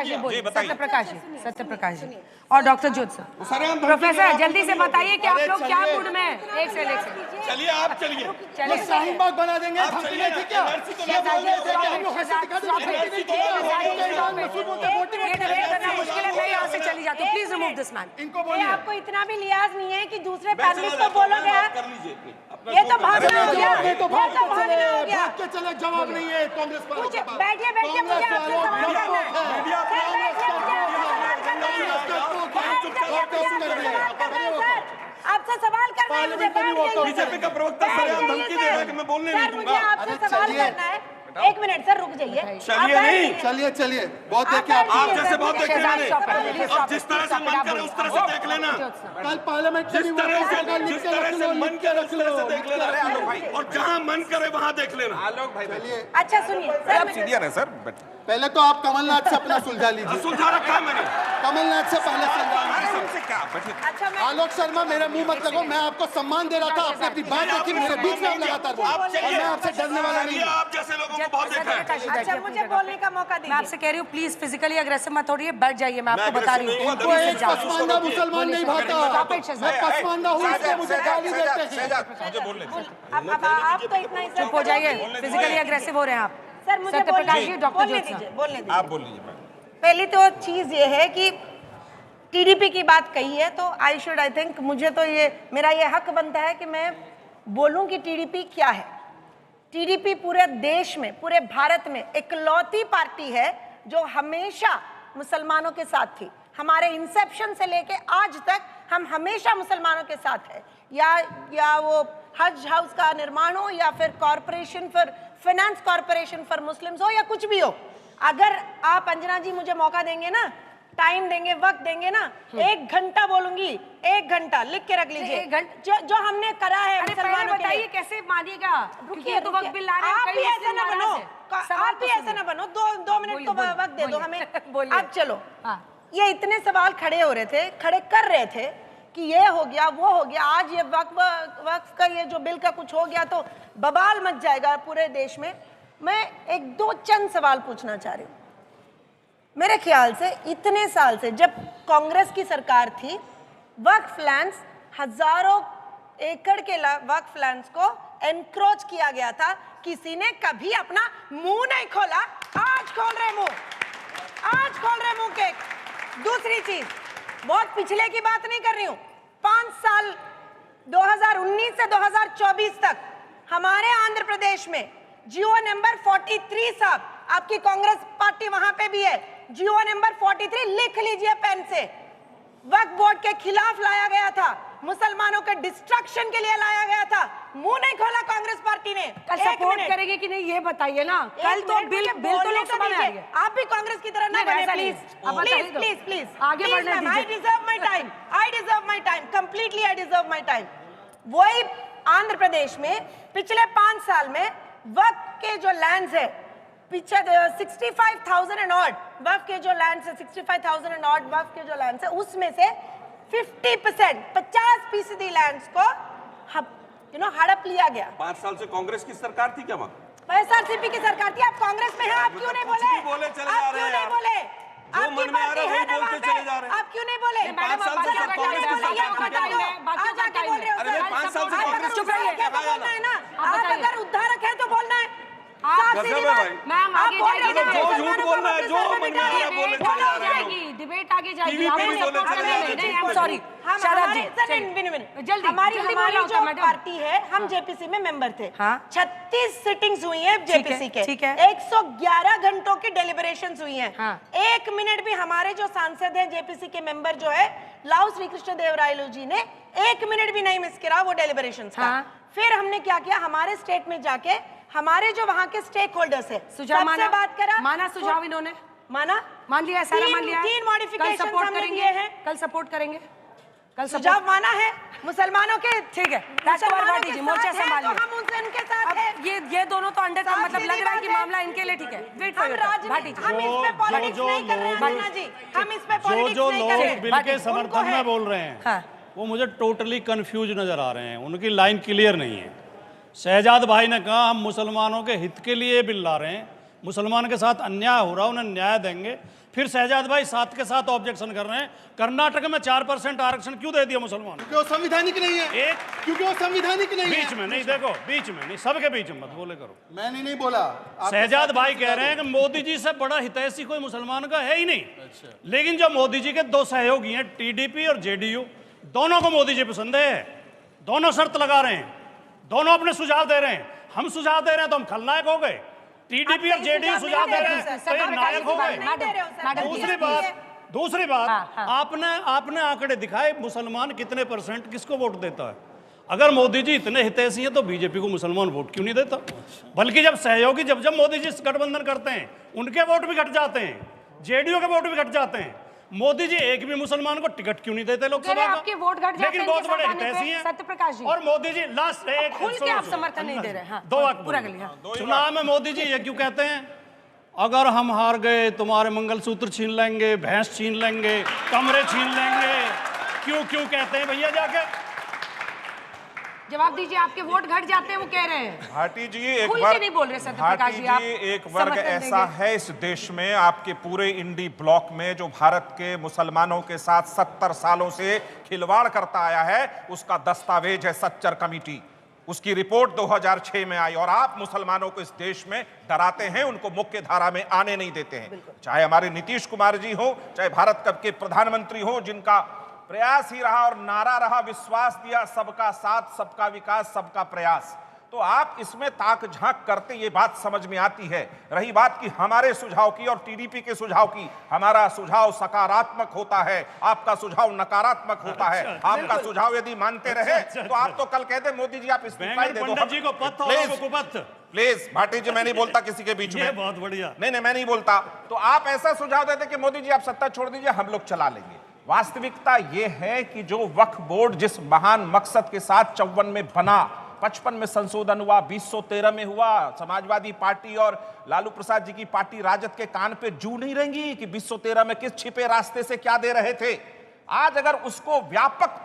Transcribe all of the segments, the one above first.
प्रकाश जी बोलिए, सत्य प्रकाश जी और डॉक्टर ज्योत सर। प्रोफेसर जल्दी से बताइए कि आप लोग क्या मूड में हैं? एक से चलिए आप चलिए, चलिए शाहीन बाग बना देंगे। हम लोग क्या मुश्किल है, मैं यहाँ से चली जाती हूँ। Please remove this man. इनको बोलिए, आपको इतना भी लिहाज नहीं है कि दूसरे पैनलिस्ट को बोलोगे आप? ये तो भागना हो गया, ये तो भाग के चले, जवाब नहीं है कांग्रेस पर। बैठिए बैठिए, मुझे आपसे सवाल करना है। आपसे सवाल करना है मुझे। बीजेपी का प्रवक्ता सरेआम धमकी दे रहा है कि मैं बोलने नहीं दूंगा। मुझे आपसे सवाल करना है। एक मिनट सर, रुक जाइए। चलिए नहीं, चलिए बहुत देखे आप जैसे बहुत देखे मैंने। अब जिस तरह से मन करे उस तरह से देख लेना। कल पार्लियामेंट जिस तरह से मन करे उस तरह से देख लेना, और जहाँ मन करे वहाँ देख लेना। चलिए, अच्छा सुनिए सर, सर पहले तो आप कमलनाथ से अपना सुलझा लीजिए। सुलझा रखा है मैंने। कमलनाथ से पहले सुलझा लीजिए। अच्छा मैं आलोक शर्मा, मेरे मुंह मत लगो, मैं आपको सम्मान दे रहा था। आपने अपनी बात रखी, मेरे बीच में आप लगातार बोल। और मैं आपसे डरने वाला नहीं हूँ। आप जैसे लोगों को बहुत देखा है। अच्छा मुझे बोलने का मौका मैं दीजिए। आपसे कह रही हूँ प्लीज फिजिकली अग्रेसिव मत होइए, बैठ जाइए। मैं आपको बता रही हूँ इनको एक पसमानदा मुसलमान नहीं भाता। मैं पसमानदा हूँ, इसलिए मुझे गाली देते हैं। अब आप तो इतना ही चुप हो जाइए, फिजिकली अग्रेसिव हो रहे हैं आप। सर मुझे सत्य प्रकाश जी, डॉक्टर बोलने ज्योत्सना। दीजिए, बोलने दीजिए। आप बोल लीजिए। पहली तो चीज ये है कि टीडीपी की बात कही है तो आई थिंक मुझे तो मेरा ये हक बनता है कि मैं बोलूं कि टीडीपी क्या है। टीडीपी पूरे देश में, पूरे भारत में इकलौती पार्टी है जो हमेशा मुसलमानों के साथ थी। हमारे इंसेप्शन से लेके आज तक हम हमेशा मुसलमानों के साथ है। या वो हज हाउस का निर्माण हो, या फिर corporation for finance corporation for Muslims हो, या कुछ भी हो। अगर आप अंजना जी मुझे मौका देंगे ना, टाइम देंगे, वक्त देंगे ना, 1 घंटा बोलूंगी। 1 घंटा लिख के रख लीजिए। जो हमने करा है मुसलमानों के लिए। बताइए कैसे मानिएगा? रुकिए तो वक्त बिल ला रहे हैं। आप भी ऐसा ना बनो, आप भी ऐसा ना बनो। 2 मिनट तो वक्त दे दो हमें। अब चलो, ये इतने सवाल खड़े हो रहे थे, खड़े कर रहे थे कि ये हो गया, वो हो गया। आज ये वक्फ का ये जो बिल का कुछ हो गया तो बवाल मच जाएगा पूरे देश में। मैं 1-2 चंद सवाल पूछना चाह रही हूँ। मेरे ख्याल से इतने साल से जब कांग्रेस की सरकार थी, वक्फ लैंड्स, हजारों एकड़ के वक्फ लैंड्स को एनक्रोच किया गया था। किसी ने कभी अपना मुंह नहीं खोला। आज खोल रहे मुंह, आज खोल रहे मुंह के। दूसरी चीज, बहुत पिछले की बात नहीं कर रही हूं, 5 साल 2019 से 2024 तक हमारे आंध्र प्रदेश में जियो नंबर 43 साहब, आपकी कांग्रेस पार्टी वहां पे भी है, जियो नंबर 43 लिख लीजिए पेन से, वक्फ बोर्ड के खिलाफ लाया गया था, मुसलमानों के डिस्ट्रक्शन के लिए लाया गया था। मुंह नहीं खोला कांग्रेस पार्टी ने। कल सपोर्ट करेंगे कि नहीं ये बताइए ना। कल तो बिल तो लोकसभा में आएगा। आप भी कांग्रेस की तरह ना बने प्लीज, प्लीज प्लीज प्लीज। आगे बढ़ने दीजिए। I deserve my time, I deserve my time, completely I deserve my time. वही आंध्र प्रदेश में पिछले 5 साल में वक्फ के जो लैंड्स है, पीछे 65,000 एंड ऑड वक्फ के जो लैंड्स है, 65,000 एंड ऑड वक्फ के जो लैंड्स है, उसमें से 50%, 50% लैंड्स को हड़प लिया गया। 5 साल से कांग्रेस की सरकार थी क्या वहाँ? एसआरसीपी की सरकार थी। आप कांग्रेस में हैं, आप क्यों नहीं बोले? आप क्यों नहीं बोले? आपकी पार्टी है ना वहाँ पे, आप क्यों नहीं बोले? पाँच साल से कांग्रेस की सरकार थी। आज आके बोल रहे हो अरे 5 साल से कांग्रेस चुप रहिए, तो बोलना है ना। आप अगर उद्धारक है तो बोलना है। मैम आगे जाएगी, जो झूठ बोलना है, जो मन में आ रहा है बोलने चले जा रहे हैं। डिबेट आगे जाएगी। हमारी जो पार्टी है, हम जेपीसी में मेंबर थे। 36 सिटिंग्स हुई है जेपीसी के, 111 घंटों की डेलिब्रेशंस हुई हैं। 1 मिनट भी हमारे जो सांसद हैं जेपीसी के मेंबर जो है लाउ श्री कृष्ण देवरायलु जी ने 1 मिनट भी नहीं मिस करा वो डेलिब्रेशंस का। फिर हमने क्या किया, हमारे स्टेट में जाके हमारे जो वहाँ के स्टेक होल्डर्स है सबसे बात करा, माना सुझाव इन्होंने, मान लिया, सारा मान लिया। 3 मॉडिफिकेशन हमने दिए हैं। कल सपोर्ट करेंगे, कल सुझाव माना है मुसलमानों के। ठीक है, राजकुमार भाटी जी मोर्चा संभालिए। हम उनके साथ हैं। ये दोनों तो अंडर का मतलब लग रहा है कि मामला इनके लिए ठीक है। वेट फॉर भाटी जी, हम इस पे पॉलिटिक्स नहीं कर रहे हैं भाटी जी, हम इस पे पॉलिटिक्स नहीं कर रहे हैं। बिल के समर्थन में बोल रहे हैं वो मुझे टोटली कंफ्यूज नजर आ रहे हैं, उनकी लाइन क्लियर नहीं है। शहजाद भाई ने कहा हम मुसलमानों के हित के लिए बिल ला रहे हैं, मुसलमान के साथ अन्याय हो रहा है उन्हें न्याय देंगे, फिर शहजाद भाई साथ के साथ ऑब्जेक्शन कर रहे हैं कर्नाटक में 4% आरक्षण क्यों दे दिया मुसलमानों क्योंकि वो संविधानिक नहीं है, एक क्योंकि वो संविधानिक नहीं है। बीच में नहीं, देखो बीच में नहीं, सबके बीच में मत बोले करो। मैंने नहीं बोला, शहजाद भाई कह रहे हैं कि मोदी जी से बड़ा हितैषी कोई मुसलमान का है ही नहीं। लेकिन जो मोदी जी के दो सहयोगी हैं टीडीपी और जेडीयू, दोनों को मोदी जी पसंद है, दोनों शर्त लगा रहे हैं, दोनों अपने सुझाव दे रहे हैं। हम सुझाव दे रहे हैं तो हम खलनायक हो गए, टीडीपी और जेडीयू सुझाव दे रहे हैं तो ये नायक हो गए। दूसरी बात आपने आंकड़े दिखाए मुसलमान कितने परसेंट किसको वोट देता है। अगर मोदी जी इतने हितैषी हैं तो बीजेपी को मुसलमान वोट क्यों नहीं देता? बल्कि जब सहयोगी जब मोदी जी गठबंधन करते हैं उनके वोट भी घट जाते हैं, जेडीयू के वोट भी घट जाते हैं। मोदी जी एक भी मुसलमान को टिकट क्यों नहीं देते लोकसभा का? आपके वोट घट जाते हैं, लेकिन बहुत बड़े हितैषी हैं सत्यप्रकाश जी। और मोदी जी लास्ट एक खुल के आप समर्थन नहीं दे रहे हैं। दो वाक्य पूरा कर लिया। चुनाव में मोदी जी ये क्यों कहते हैं अगर हम हार गए तुम्हारे मंगलसूत्र छीन लेंगे, भैंस छीन लेंगे, कमरे छीन लेंगे? क्यों कहते हैं भैया? जाके जवाब दीजिए। आपके वोट घट जाते हैं वो कह रहे हैं। भाटी जी एक खुल वर्ग, के नहीं बोल रहे सत्यप्रकाश जी, आप एक वर्ग ऐसा है इस देश में, आपके पूरे इंडी ब्लॉक में, जो भारत के मुसलमानों के साथ 70 सालों से खिलवाड़ करता आया है। उसका दस्तावेज है सच्चर कमेटी, उसकी रिपोर्ट 2006 में आई। और आप मुसलमानों को इस देश में डराते हैं, उनको मुख्य धारा में आने नहीं देते हैं। चाहे हमारे नीतीश कुमार जी हो, चाहे भारत के प्रधानमंत्री हो, जिनका प्रयास ही रहा और नारा रहा, विश्वास दिया सबका साथ, सबका विकास, सबका प्रयास। तो आप इसमें ताक झांक करते, ये बात समझ में आती है। रही बात कि हमारे सुझाव की और टीडीपी के सुझाव की, हमारा सुझाव सकारात्मक होता है, आपका सुझाव नकारात्मक होता है। आपका सुझाव यदि मानते रहे तो आप तो कल कहते मोदी जी आप इस्तीफा दे दो। प्लीज भाटी जी, मैं नहीं बोलता किसी के बीच में, बहुत बढ़िया। नहीं मैं नहीं बोलता। तो आप ऐसा सुझाव देते कि मोदी जी आप सत्ता छोड़ दीजिए, हम लोग चला लेंगे। वास्तविकता यह है कि जो वक्फ बोर्ड जिस महान मकसद के साथ 54 में बना, 55 में संशोधन हुआ, 2013 में हुआ, समाजवादी पार्टी और लालू प्रसाद जी की पार्टी राजद के कान पे जू नहीं रहेंगी कि 2013 में किस छिपे रास्ते से क्या दे रहे थे। आज अगर उसको व्यापक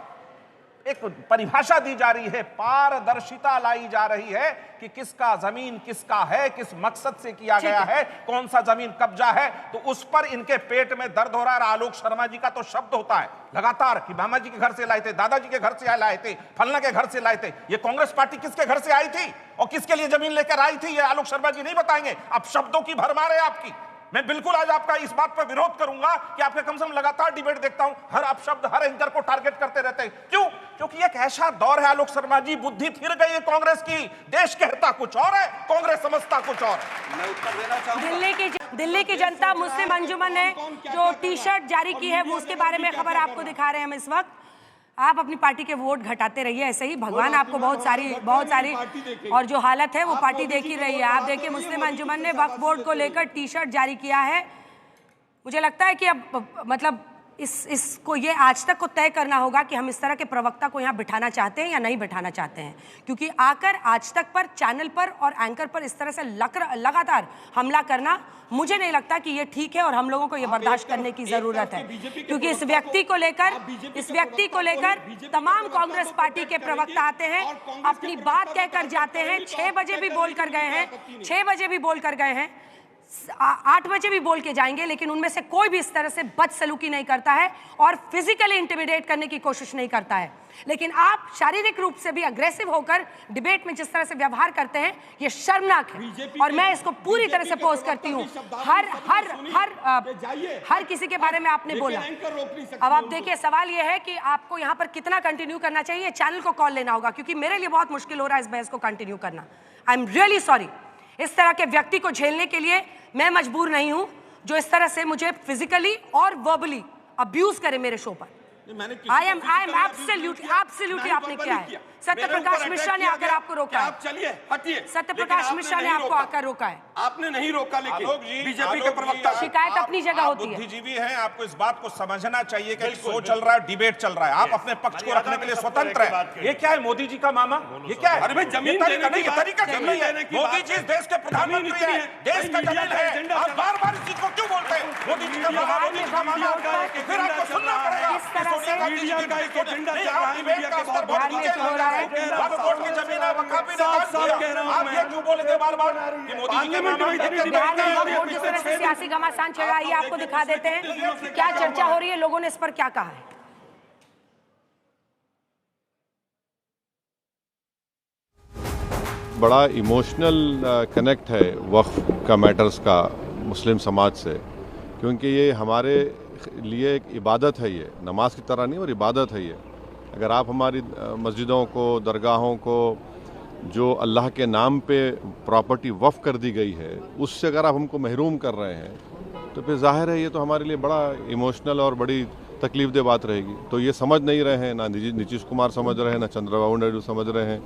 एक परिभाषा दी जा रही है, पारदर्शिता लाई जा रही है कि किसका जमीन किसका है, किस मकसद से किया गया है, कौन सा जमीन कब्जा है, तो उस पर इनके पेट में दर्द हो रहा है। आलोक शर्मा जी का तो शब्द होता है लगातार कि मामा जी के घर से लाए थे, दादाजी के घर से लाए थे, फलना के घर से लाए थे। ये कांग्रेस पार्टी किसके घर से आई थी और किसके लिए जमीन लेकर आई थी, ये आलोक शर्मा जी नहीं बताएंगे। अब शब्दों की भरमार है आपकी। मैं बिल्कुल आज आपका इस बात पर विरोध करूंगा कि आपके कम से कम लगातार डिबेट देखता हूं, हर अपशब्द हर एंकर को टारगेट करते रहते हैं। क्यों? क्योंकि एक ऐसा दौर है आलोक शर्मा जी, बुद्धि फिर गई है कांग्रेस की। देश कहता कुछ और है, कांग्रेस समझता कुछ और। मैं उत्तर देना चाहूंगा। दिल्ली की जनता मुस्लिम अंजुमन ने जो टी शर्ट जारी की है वो उसके बारे में खबर आपको दिखा रहे हैं हम इस वक्त। आप अपनी पार्टी के वोट घटाते रहिए ऐसे ही, भगवान आपको बहुत सारी और जो हालत है वो पार्टी देख ही रही है। आप देखिए मुस्लिम अंजुमन ने वक्फ बोर्ड को लेकर टी शर्ट जारी किया है। मुझे लगता है कि अब मतलब इसको ये आज तक को तय करना होगा कि हम इस तरह के प्रवक्ता को यहाँ बिठाना चाहते हैं या नहीं बिठाना चाहते हैं, क्योंकि आकर आज तक पर चैनल पर और एंकर पर इस तरह से लगातार हमला करना मुझे नहीं लगता कि ये ठीक है और हम लोगों को ये बर्दाश्त करने की जरूरत है। क्योंकि इस व्यक्ति को लेकर तमाम कांग्रेस पार्टी के प्रवक्ता आते हैं, अपनी बात कहकर जाते हैं, 6 बजे भी बोल कर गए हैं, 6 बजे भी बोल कर गए हैं, 8 बजे भी बोल के जाएंगे, लेकिन उनमें से कोई भी इस तरह से बदसलूकी नहीं करता है और फिजिकली इंटिमिडेट करने की कोशिश नहीं करता है। लेकिन आप शारीरिक रूप से भी अग्रेसिव होकर डिबेट में जिस तरह से व्यवहार करते हैं ये शर्मनाक है और मैं इसको पूरी तरह से अपोज करती हूँ। हर किसी के बारे में आपने बोला। अब आप देखिए, सवाल ये है कि आपको यहाँ पर कितना कंटिन्यू करना चाहिए, चैनल को कॉल लेना होगा, क्योंकि मेरे लिए बहुत मुश्किल हो रहा है इस बहस को कंटिन्यू करना। I am really sorry. इस तरह के व्यक्ति को झेलने के लिए मैं मजबूर नहीं हूं जो इस तरह से मुझे फिजिकली और वर्बली अब्यूज करे मेरे शो पर। आई एम एब्सोल्युटली आपने किया है। सत्यप्रकाश मिश्रा ने आकर आपको रोका है। आप चलिए, हटिए। सत्यप्रकाश मिश्रा ने आपको आकर रोका है। आपने नहीं रोका, लेकिन बीजेपी के प्रवक्ता शिकायत अपनी जगह होती है। बुद्धिजीवी हैं, आपको इस बात को समझना चाहिए कि शो चल रहा है, डिबेट चल रहा है, आप अपने पक्ष को रखने के लिए स्वतंत्र है। ये क्या है मोदी जी का मामा? ये क्या है? अरे भाई, जमीन तरीका नहीं है। मोदी जी देश के प्रधानमंत्री है, देश का जमीन है। आप बार-बार इस चीज को क्यों बोलते हैं? मोदी जी का मामा, मोदी जी का मामा, फिर आपको सुनना पड़ेगा। यहाँ से मीडिया का एक एजेंडा चल रहा है, मीडिया के बहुत बिहार में जो हो रहा है वक्फ बोर्ड की जमीन है, वक्फ भी निकाल साफ कह रहा हूं दिया। आप मैं। ये क्यों बोले थे बार-बार कि मोदी जी के पार्लियामेंट में इतनी डिबेट बिहार में नहीं हो वक्फ रही है बोर्ड जिस तरह से सियासी घमासान चल रहा है, ये आपको दिखा देते हैं क्या चर्चा हो रही है, लोगों ने इस पर क्या कहा है। बड़ा इमोशनल कनेक्ट है वक्फ का मैटर्स का मुस्लिम समाज से, क्योंकि ये हमारे लिए एक इबादत है, ये नमाज की तरह नहीं और इबादत है ये। अगर आप हमारी मस्जिदों को, दरगाहों को जो अल्लाह के नाम पे प्रॉपर्टी वक्फ कर दी गई है, उससे अगर आप हमको महरूम कर रहे हैं तो फिर जाहिर है ये तो हमारे लिए बड़ा इमोशनल और बड़ी तकलीफ दे बात रहेगी। तो ये समझ नहीं रहे हैं, ना नीतीश कुमार समझ रहे हैं, ना चंद्रबाबू नायडू समझ रहे हैं,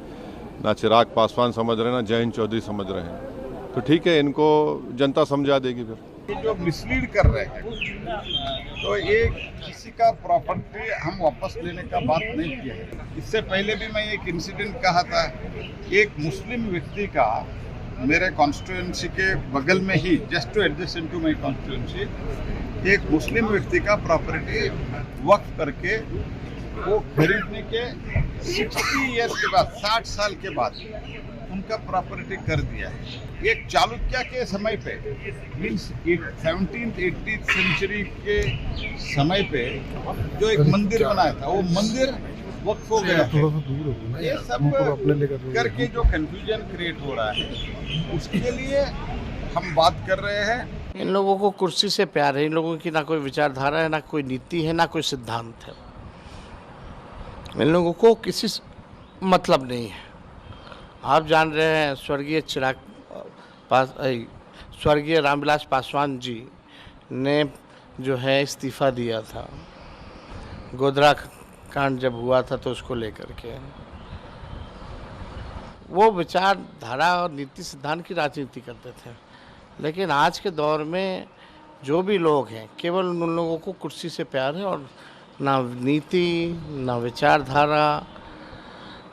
ना चिराग पासवान समझ रहे हैं, ना जयंत चौधरी समझ रहे हैं। तो ठीक है, इनको जनता समझा देगी। फिर जो मिसलीड कर रहे हैं, तो ये किसी का प्रॉपर्टी हम वापस लेने का बात नहीं किया है। इससे पहले भी मैं एक इंसिडेंट कहा था, एक मुस्लिम व्यक्ति का मेरे कॉन्स्टिट्यूएंसी के बगल में ही, just to adjust to my constituency, एक मुस्लिम व्यक्ति का प्रॉपर्टी वक्फ करके वो खरीदने के 60 ईयर्स के बाद, 60 साल के बाद उनका प्रॉपर्टी कर दिया है। एक चालुक्य के समय पे, मीन्स 17th 18th सेंचुरी के समय पे जो एक मंदिर बनाया था, वो मंदिर वक्फ हो गया है। ये सब करके जो कंफ्यूजन क्रिएट हो रहा है, उसके लिए हम बात कर रहे हैं। इन लोगों को कुर्सी से प्यार है, इन लोगों की ना कोई विचारधारा है, ना कोई नीति है, ना कोई सिद्धांत है। इन लोगों को किसी मतलब नहीं है। आप जान रहे हैं स्वर्गीय रामविलास पासवान जी ने जो है इस्तीफा दिया था, गोधरा कांड जब हुआ था तो उसको लेकर के वो विचारधारा और नीति सिद्धांत की राजनीति करते थे। लेकिन आज के दौर में जो भी लोग हैं, केवल उन लोगों को कुर्सी से प्यार है और ना नीति, ना विचारधारा,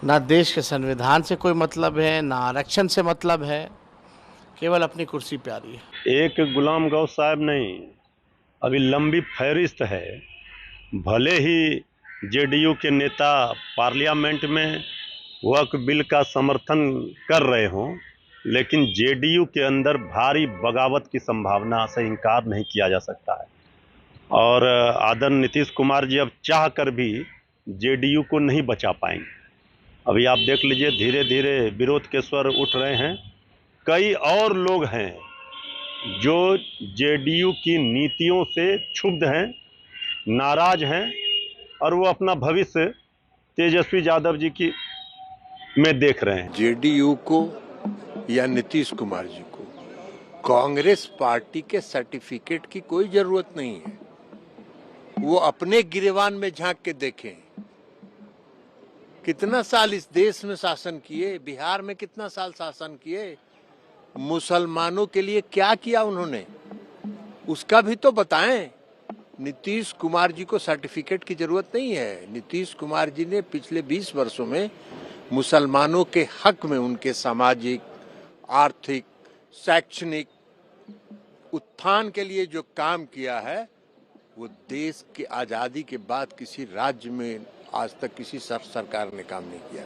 ना देश के संविधान से कोई मतलब है, ना आरक्षण से मतलब है, केवल अपनी कुर्सी प्यारी है। एक गुलाम गौस साहब नहीं, अभी लंबी फहरिस्त है। भले ही जेडीयू के नेता पार्लियामेंट में वक्फ बिल का समर्थन कर रहे हों, लेकिन जेडीयू के अंदर भारी बगावत की संभावना से इनकार नहीं किया जा सकता है। और आदरणीय नीतीश कुमार जी अब चाह कर भी जेडीयू को नहीं बचा पाएंगे। अभी आप देख लीजिए, धीरे धीरे विरोध के स्वर उठ रहे हैं। कई और लोग हैं जो जेडीयू की नीतियों से क्षुब्ध हैं, नाराज हैं, और वो अपना भविष्य तेजस्वी यादव जी की में देख रहे हैं। जेडीयू को या नीतीश कुमार जी को कांग्रेस पार्टी के सर्टिफिकेट की कोई जरूरत नहीं है। वो अपने गिरेबान में झांक के देखें, कितना साल इस देश में शासन किए, बिहार में कितना साल शासन किए, मुसलमानों के लिए क्या किया उन्होंने, उसका भी तो बताएं। नीतीश कुमार जी को सर्टिफिकेट की जरूरत नहीं है। नीतीश कुमार जी ने पिछले 20 वर्षों में मुसलमानों के हक में उनके सामाजिक, आर्थिक, शैक्षणिक उत्थान के लिए जो काम किया है, वो देश की आज़ादी के बाद किसी राज्य में आज तक किसी सरकार ने काम नहीं किया।